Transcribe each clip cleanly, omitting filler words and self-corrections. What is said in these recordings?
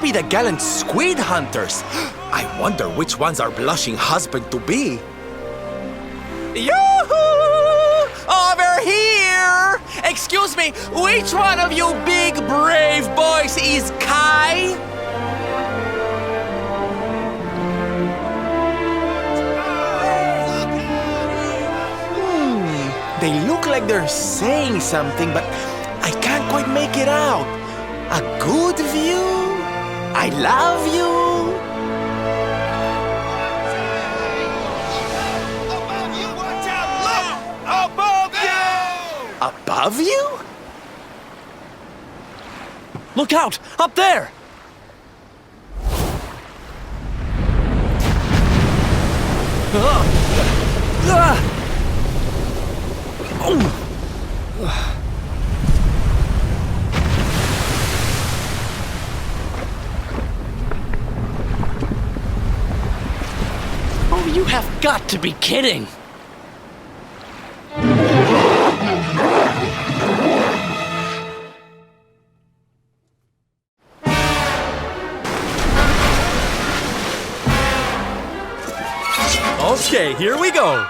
be the gallant squid hunters. I wonder which one's our blushing husband-to-be. Yoo-hoo! Over here! Excuse me, which one of you big brave boys is Kai? They look like they're saying something, but I can't quite make it out. A good view? I love you? Above you, watch out! Look! Above you! Above you? Look out! Up there! Oh, you have got to be kidding! Okay, here we go.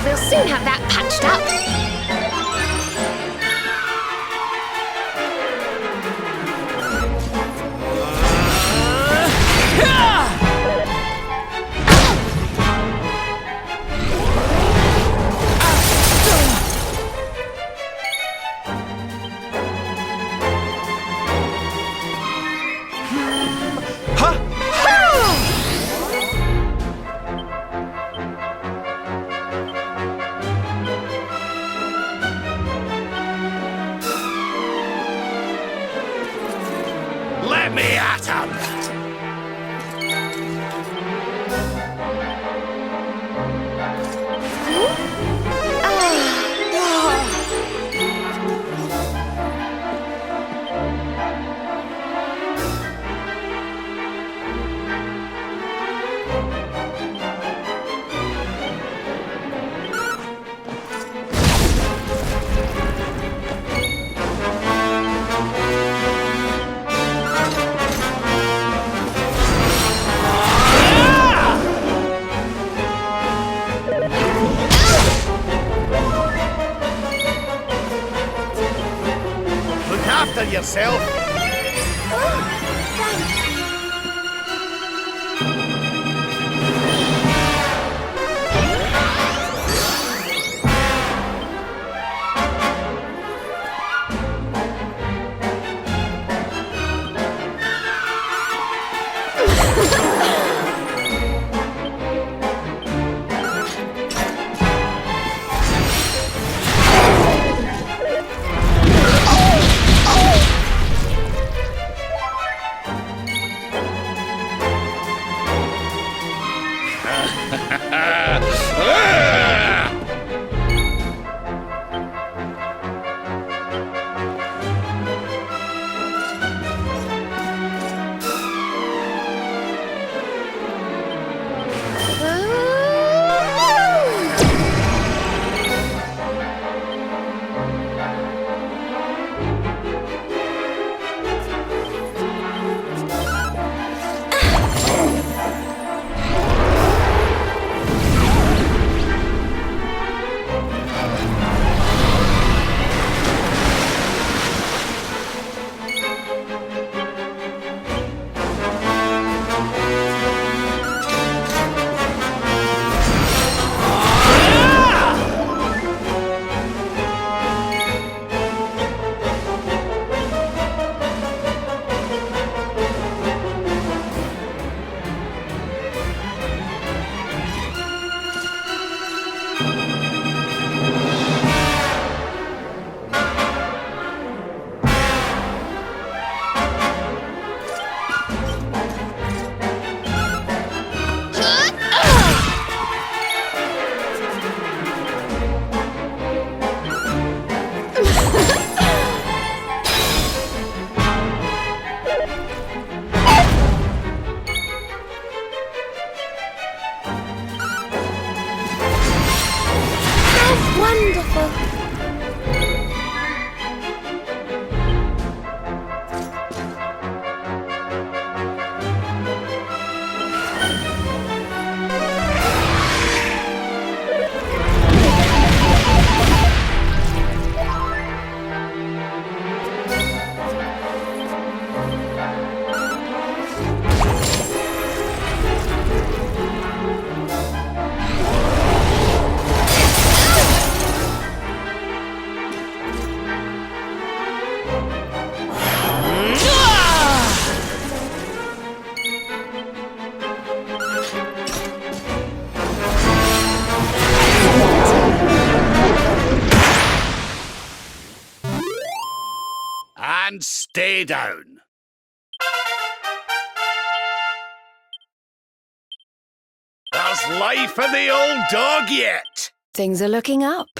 We'll soon have that patched up. Let me at him! Look after yourself! stay down. How's life in the old dog yet? Things are looking up.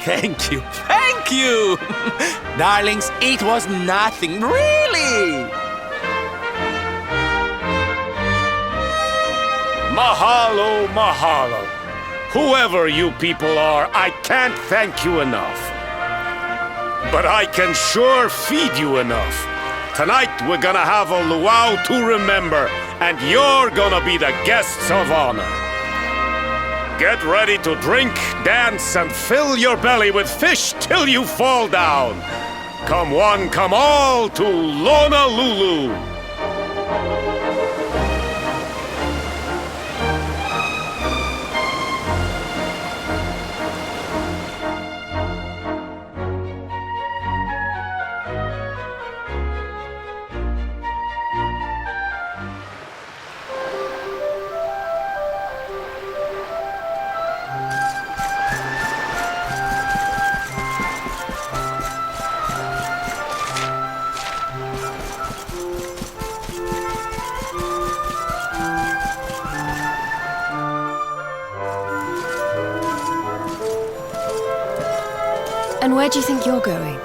Thank you, thank you! Darlings, it was nothing, really! Mahalo, mahalo. Whoever you people are, I can't thank you enough. But I can sure feed you enough. Tonight we're gonna have a luau to remember, and you're gonna be the guests of honor. Get ready to drink, dance, and fill your belly with fish till you fall down. Come one, come all to Honolulu. And where do you think you're going?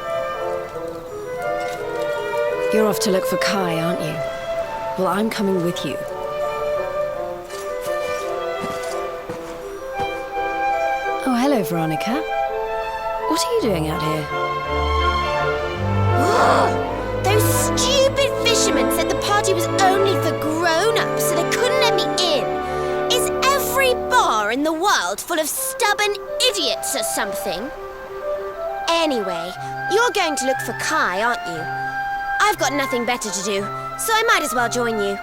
You're off to look for Kai, aren't you? Well, I'm coming with you. Oh, hello, Veronica. What are you doing out here? Those stupid fishermen said the party was only for grown-ups, so they couldn't let me in. Is every bar in the world full of stubborn idiots or something? Anyway, you're going to look for Kai, aren't you? I've got nothing better to do, so I might as well join you.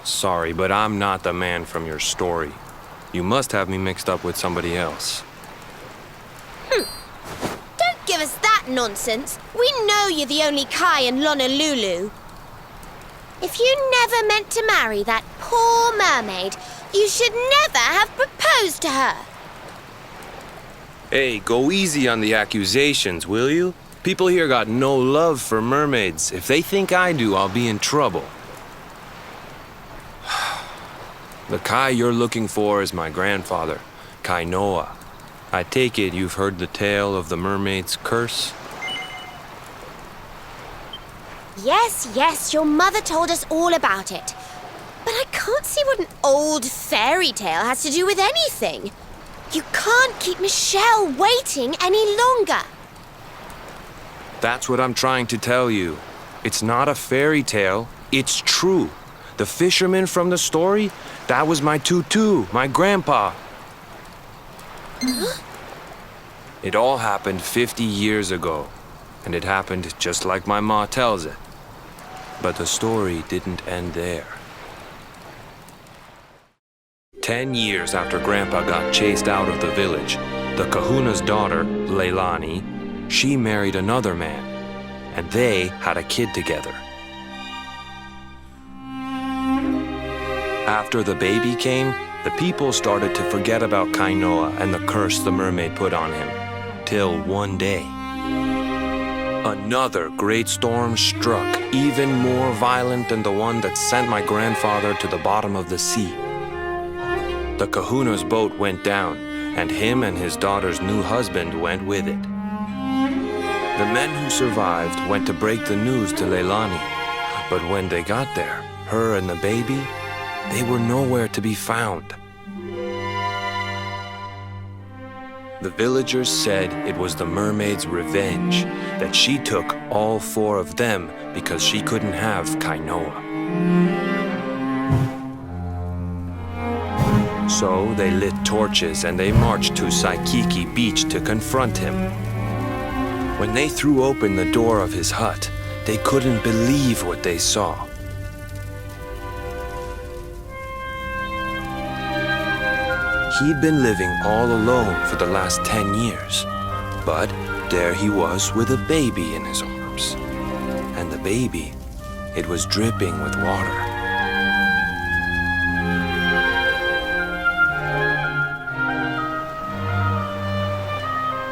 Sorry, but I'm not the man from your story. You must have me mixed up with somebody else. Don't give us that nonsense. We know you're the only Kai in Honolulu. If you never meant to marry that poor mermaid, you should never have proposed to her. Hey, go easy on the accusations, will you? People here got no love for mermaids. If they think I do, I'll be in trouble. The Kai you're looking for is my grandfather, Kainoa. I take it you've heard the tale of the mermaid's curse? Yes, your mother told us all about it. But I can't see what an old fairy tale has to do with anything. You can't keep Michelle waiting any longer. That's what I'm trying to tell you. It's not a fairy tale, it's true. The fisherman from the story, that was my tutu, my grandpa. Huh? It all happened 50 years ago, and it happened just like my ma tells it. But the story didn't end there. 10 years after Grandpa got chased out of the village, the kahuna's daughter, Leilani, she married another man, and they had a kid together. After the baby came, the people started to forget about Kainoa and the curse the mermaid put on him. Till one day, another great storm struck, even more violent than the one that sent my grandfather to the bottom of the sea. The kahuna's boat went down, and him and his daughter's new husband went with it. The men who survived went to break the news to Leilani, but when they got there, her and the baby, they were nowhere to be found. The villagers said it was the mermaid's revenge, that she took all 4 of them because she couldn't have Kainoa. So they lit torches and they marched to Saikiki Beach to confront him. When they threw open the door of his hut, they couldn't believe what they saw. He'd been living all alone for the last 10 years, but there he was with a baby in his arms. And the baby, it was dripping with water.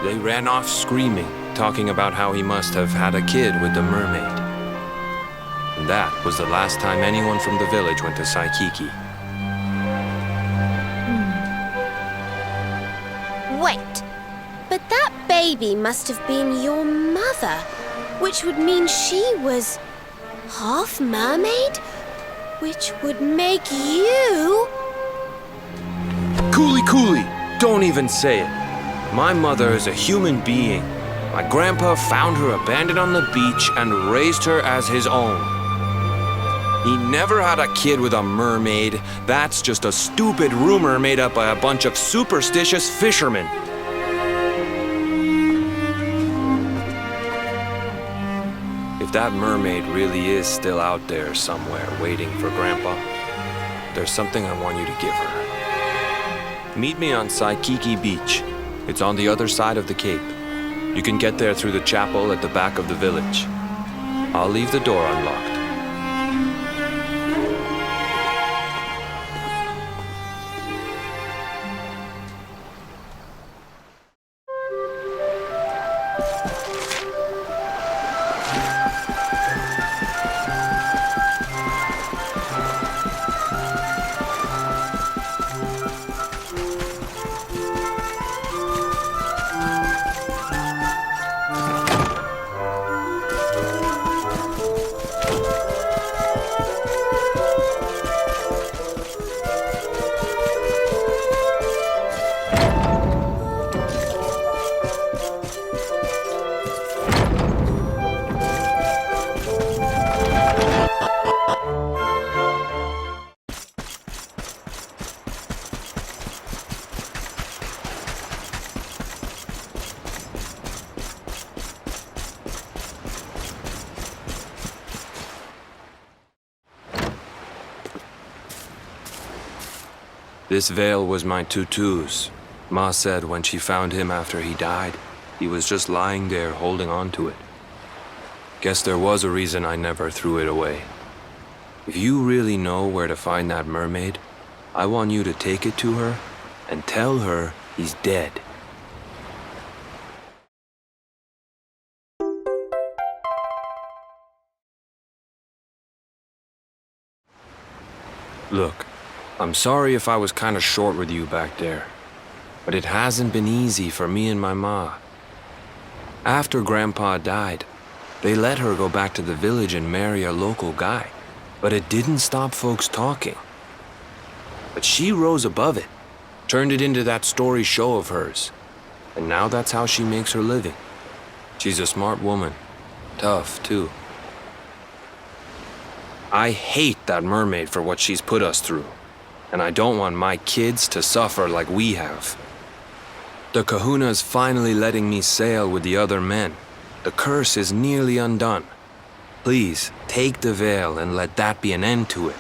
They ran off screaming, talking about how he must have had a kid with the mermaid. And that was the last time anyone from the village went to Saikiki. Wait, but that baby must have been your mother, which would mean she was half mermaid, which would make you... Cooley, don't even say it. My mother is a human being. My grandpa found her abandoned on the beach and raised her as his own. He never had a kid with a mermaid. That's just a stupid rumor made up by a bunch of superstitious fishermen. If that mermaid really is still out there somewhere waiting for Grandpa, there's something I want you to give her. Meet me on Saikiki Beach. It's on the other side of the cape. You can get there through the chapel at the back of the village. I'll leave the door unlocked. This veil was my tutu's. Ma said when she found him after he died, he was just lying there holding on to it. Guess there was a reason I never threw it away. If you really know where to find that mermaid, I want you to take it to her and tell her he's dead. Look, I'm sorry if I was kind of short with you back there, but it hasn't been easy for me and my ma. After Grandpa died, they let her go back to the village and marry a local guy, but it didn't stop folks talking. But she rose above it, turned it into that story show of hers, and now that's how she makes her living. She's a smart woman, tough too. I hate that mermaid for what she's put us through, and I don't want my kids to suffer like we have. The kahuna's finally letting me sail with the other men. The curse is nearly undone. Please, take the veil and let that be an end to it.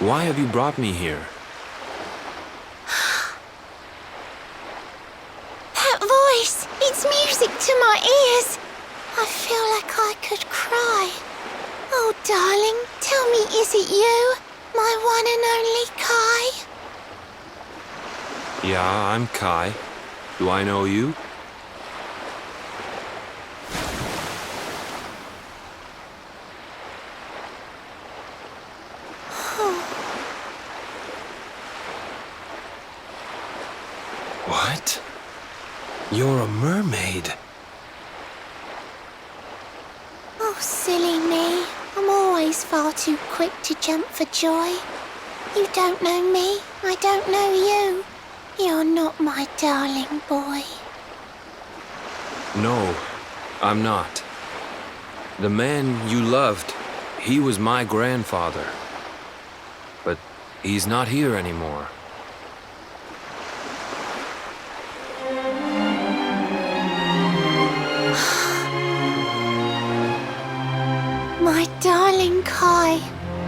Why have you brought me here? That voice! It's music to my ears! I feel like I could cry. Oh, darling, tell me, is it you? My one and only Kai? Yeah, I'm Kai. Do I know you? What? You're a mermaid. Oh, silly me. I'm always far too quick to jump for joy. You don't know me, I don't know you. You're not my darling boy. No, I'm not. The man you loved, he was my grandfather. But he's not here anymore. My darling Kai,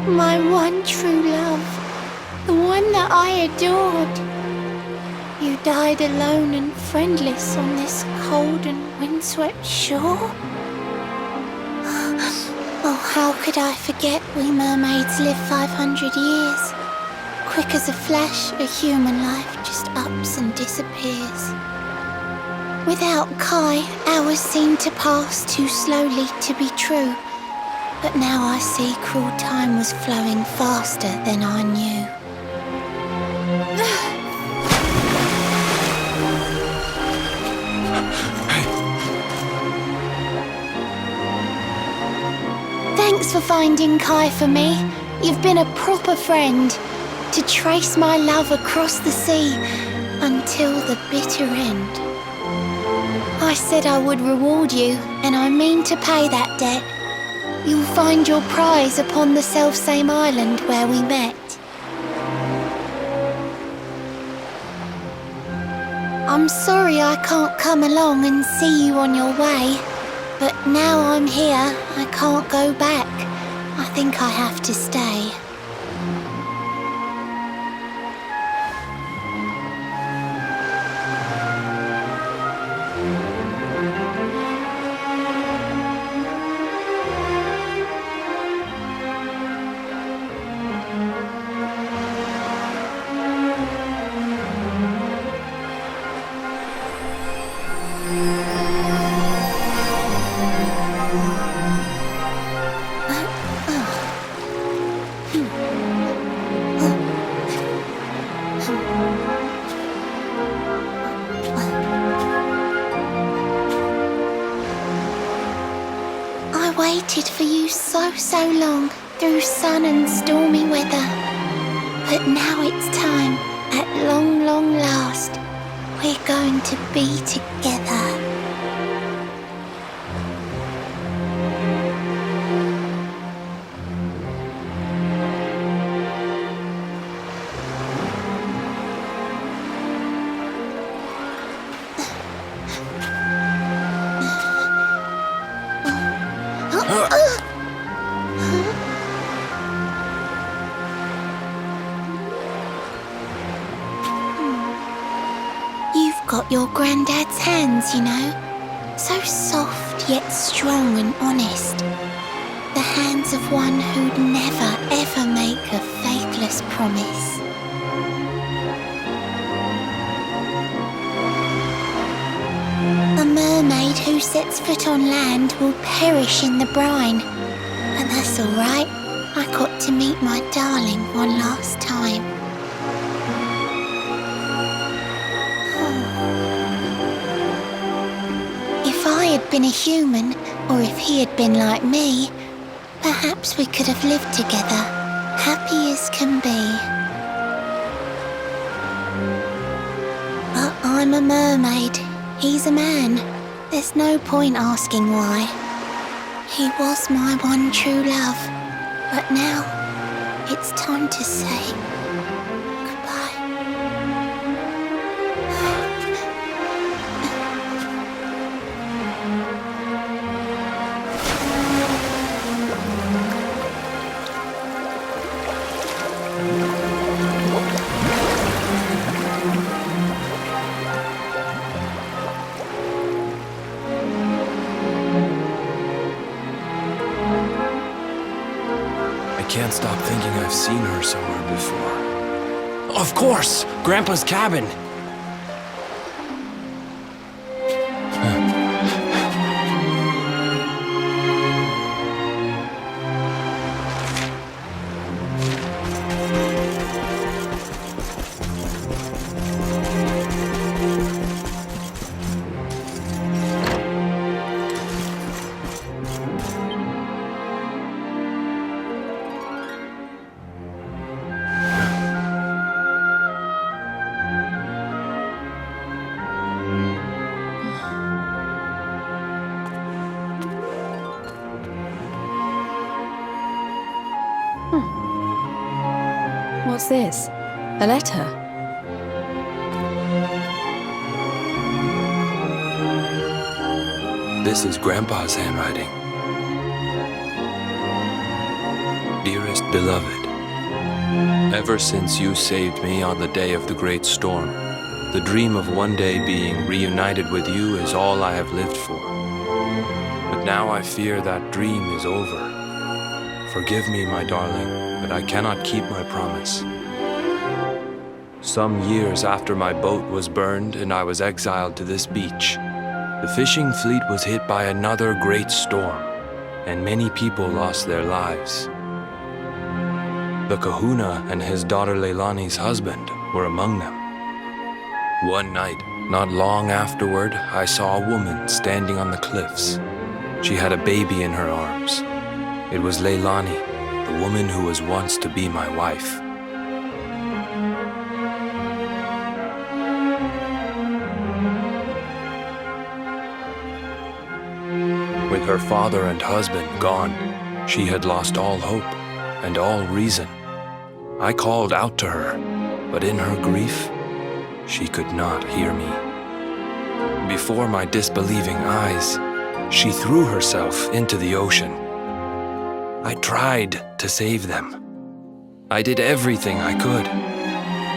my one true love, the one that I adored. You died alone and friendless on this cold and windswept shore. Oh, how could I forget we mermaids live 500 years? Quick as a flash, a human life just ups and disappears. Without Kai, hours seem to pass too slowly to be true. But now I see cruel time was flowing faster than I knew. Thanks for finding Kai for me. You've been a proper friend. To trace my love across the sea until the bitter end. I said I would reward you, and I mean to pay that debt. You'll find your prize upon the selfsame island where we met. I'm sorry I can't come along and see you on your way, but now I'm here, I can't go back. I think I have to stay. waited for you so long through sun and stormy weather. But now it's time, at long last, we're going to be together. You've got your granddad's hands, you know. So soft yet strong and honest. The hands of one who'd never ever make a faithless promise. A mermaid who sets foot on land will perish in the brine. But that's all right. I got to meet my darling one last time. If I had been a human, or if he had been like me, perhaps we could have lived together, happy as can be. But I'm a mermaid. He's a man. There's no point asking why. He was my one true love. But now, it's time to say goodbye. I can't stop thinking I've seen her somewhere before. Of course! Grandpa's cabin! What's this? A letter? This is Grandpa's handwriting. Dearest beloved, ever since you saved me on the day of the great storm, the dream of one day being reunited with you is all I have lived for. But now I fear that dream is over. Forgive me, my darling, but I cannot keep my promise. Some years after my boat was burned and I was exiled to this beach, the fishing fleet was hit by another great storm, and many people lost their lives. The kahuna and his daughter Leilani's husband were among them. One night, not long afterward, I saw a woman standing on the cliffs. She had a baby in her arms. It was Leilani, the woman who was once to be my wife. With her father and husband gone, she had lost all hope and all reason. I called out to her, but in her grief, she could not hear me. Before my disbelieving eyes, she threw herself into the ocean. I tried to save them. I did everything I could,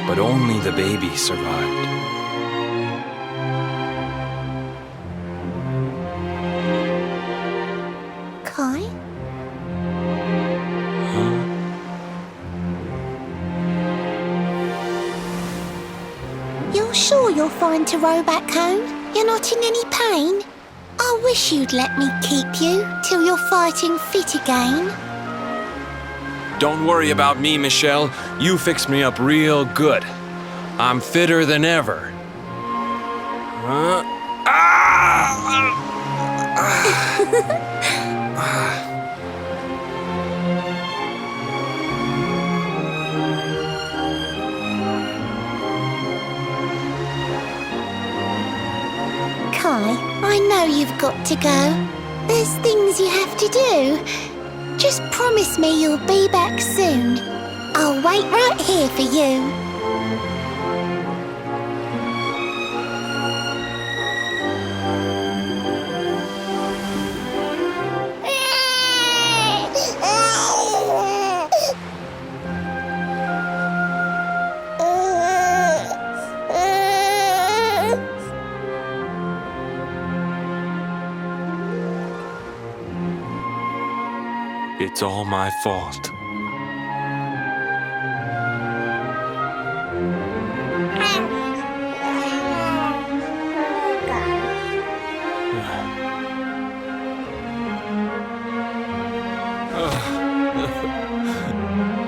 but only the baby survived. Kai? You're sure you're fine to row back home? You're not in any pain? I wish you'd let me keep you till you're fighting fit again. Don't worry about me, Michelle. You fixed me up real good. I'm fitter than ever. know you've got to go. There's things you have to do. Just promise me you'll be back soon. I'll wait right here for you. It's all my fault.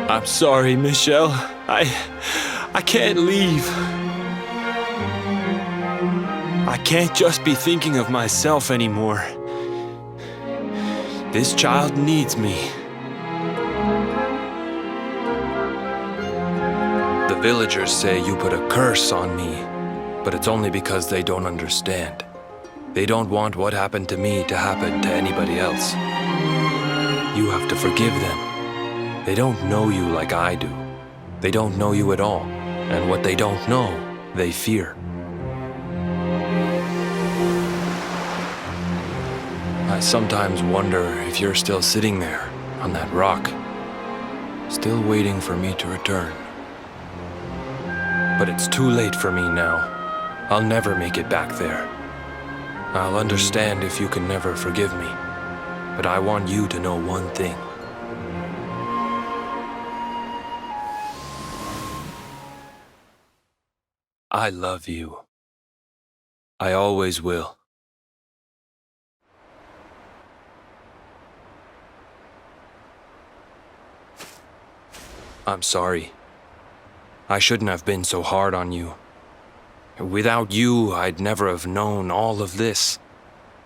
I'm sorry, Michelle. I can't leave. I can't just be thinking of myself anymore. This child needs me. The villagers say you put a curse on me, but it's only because they don't understand. They don't want what happened to me to happen to anybody else. You have to forgive them. They don't know you like I do. They don't know you at all, and what they don't know, they fear. I sometimes wonder if you're still sitting there, on that rock, still waiting for me to return. But it's too late for me now. I'll never make it back there. I'll understand if you can never forgive me, but I want you to know one thing. I love you. I always will. I'm sorry. I shouldn't have been so hard on you. Without you, I'd never have known all of this.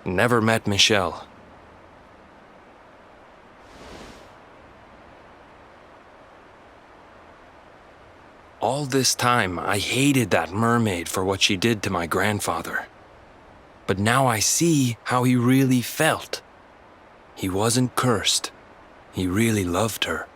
Never met Michelle. All this time, I hated that mermaid for what she did to my grandfather. But now I see how he really felt. He wasn't cursed. He really loved her.